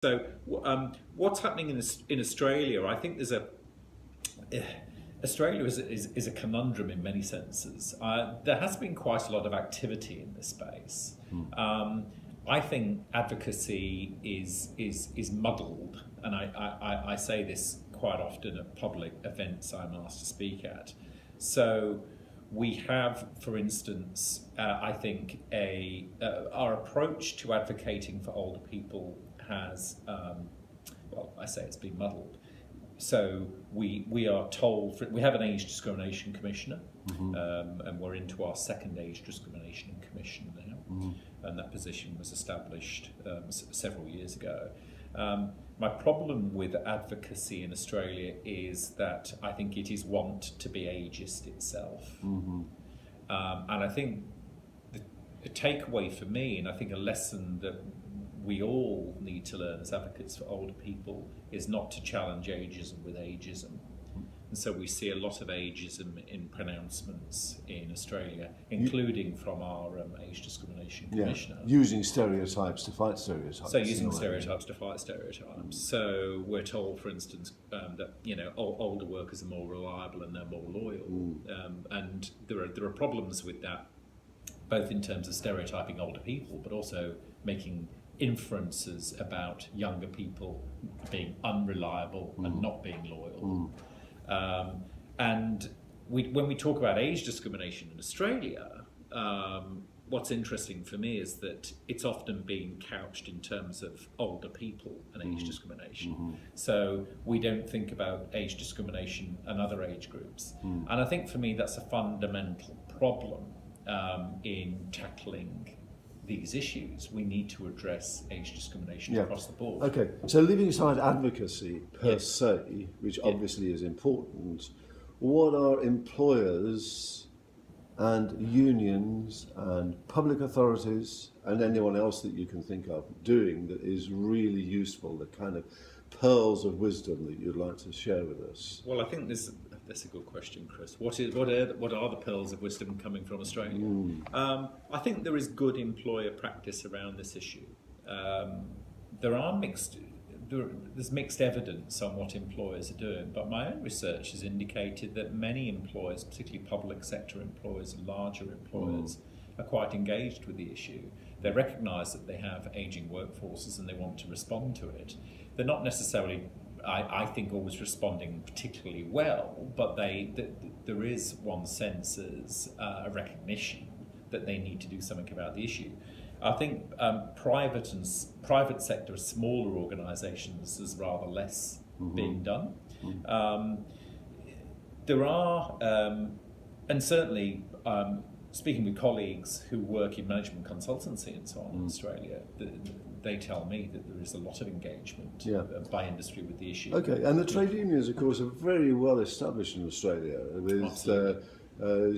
So, what's happening in Australia? I think there's a Australia is a conundrum in many senses. There has been quite a lot of activity in this space. I think advocacy is muddled, and I say this quite often at public events I'm asked to speak at. So we have, for instance, I think our approach to advocating for older people has, well, I say it's been muddled. So we are told, we have an age discrimination commissioner, and we're into our second age discrimination commission now, and that position was established several years ago. My problem with advocacy in Australia is that I think it is wont to be ageist itself. And I think the takeaway for me, and I think a lesson that we all need to learn as advocates for older people, is not to challenge ageism with ageism. And so we see a lot of ageism in pronouncements in Australia, including from our age discrimination commissioner. Using stereotypes to fight stereotypes. So using stereotypes to fight stereotypes. So we're told, for instance, that older workers are more reliable and they're more loyal, and there are problems with that, both in terms of stereotyping older people, but also making inferences about younger people being unreliable and not being loyal. And when we talk about age discrimination in Australia, what's interesting for me is that it's often being couched in terms of older people and age discrimination. So we don't think about age discrimination and other age groups. And I think for me that's a fundamental problem in tackling these issues. We need to address age discrimination across the board. Okay, so leaving aside advocacy per se, which obviously is important, what are employers and unions and public authorities and anyone else that you can think of doing that is really useful, the kind of pearls of wisdom that you'd like to share with us? Well, I think that's a good question, Chris. What are the pearls of wisdom coming from Australia? I think there is good employer practice around this issue. There's mixed evidence on what employers are doing, but my own research has indicated that many employers, particularly public sector employers and larger employers, are quite engaged with the issue. They recognise that they have ageing workforces and they want to respond to it. They're not necessarily, I think, always responding particularly well, but there is, one senses, a recognition that they need to do something about the issue. I think private sector, smaller organisations, there's rather less being done. There are, and certainly speaking with colleagues who work in management consultancy and so on in Australia, they tell me that there is a lot of engagement by industry with the issue. Okay, and the trade unions, of course, are very well established in Australia with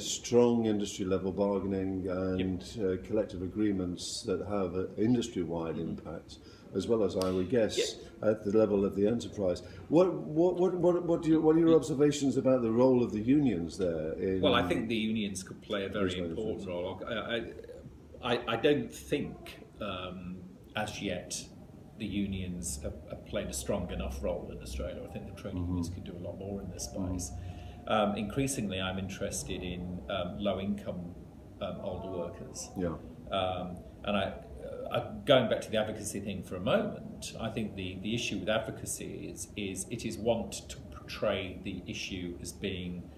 strong industry-level bargaining and collective agreements that have an industry-wide impact, as well as, I would guess, at the level of the enterprise. What are your observations about the role of the unions there? Well, I think the unions could play a very important role. I don't think, as yet, the unions have played a strong enough role in Australia. I think the trade unions could do a lot more in this space. Increasingly, I'm interested in low-income older workers. And going back to the advocacy thing for a moment, I think the issue with advocacy is it is wont to portray the issue as being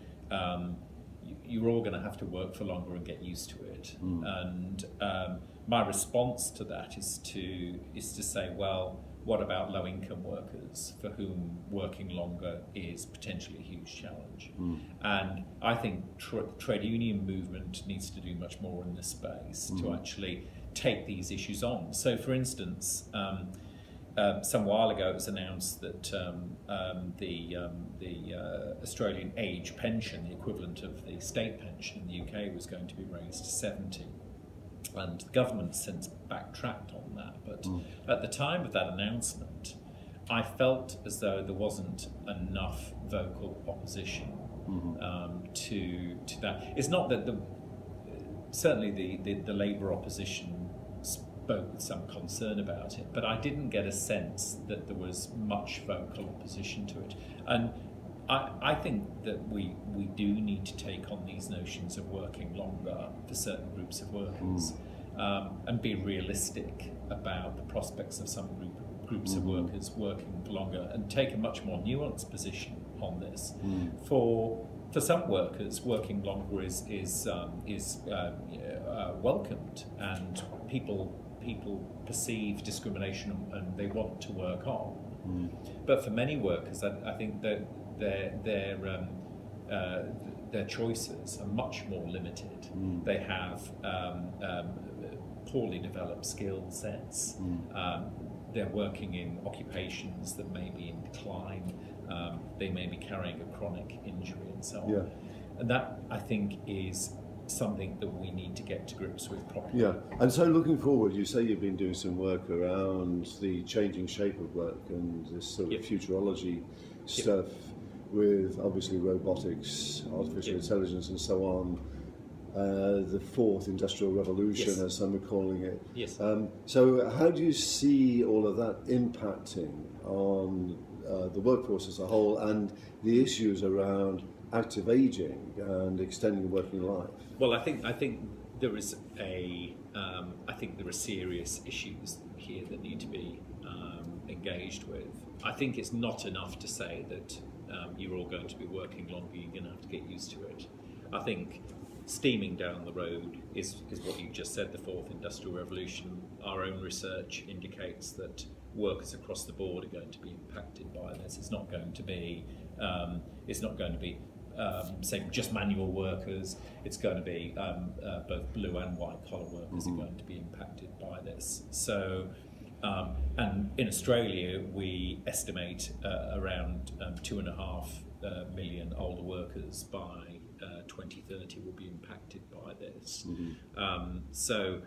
you're all going to have to work for longer and get used to it. And my response to that is to say, well, what about low-income workers for whom working longer is potentially a huge challenge? And I think trade union movement needs to do much more in this space to actually take these issues on. So, for instance, some while ago it was announced that the Australian age pension, the equivalent of the state pension in the UK, was going to be raised to 70. And the government since backtracked on that. But at the time of that announcement, I felt as though there wasn't enough vocal opposition to that. It's not that certainly the Labour opposition spoke with some concern about it, but I didn't get a sense that there was much vocal opposition to it. And I think that we do need to take on these notions of working longer for certain groups of workers, and be realistic about the prospects of some groups of workers working longer, and take a much more nuanced position on this. For some workers, working longer is welcomed, and people perceive discrimination and they want to work on. But for many workers, I think that their choices are much more limited. They have poorly developed skill sets. They're working in occupations that may be in decline. They may be carrying a chronic injury and so on. Yeah. And that, I think, is something that we need to get to grips with properly. Yeah, and so looking forward, you say you've been doing some work around the changing shape of work and this sort of futurology stuff with obviously robotics, artificial intelligence and so on, the fourth industrial revolution as some are calling it. Yes. So how do you see all of that impacting on the workforce as a whole and the issues around active aging and extending working life? Well, I think there is I think there are serious issues here that need to be engaged with. I think it's not enough to say that you're all going to be working longer. You're going to have to get used to it. I think steaming down the road is what you just said, the fourth industrial revolution. Our own research indicates that workers across the board are going to be impacted by this. It's not going to be say just manual workers. It's going to be both blue and white collar workers are going to be impacted by this. So, and in Australia, we estimate around 2.5 million older workers by 2030 will be impacted by this. So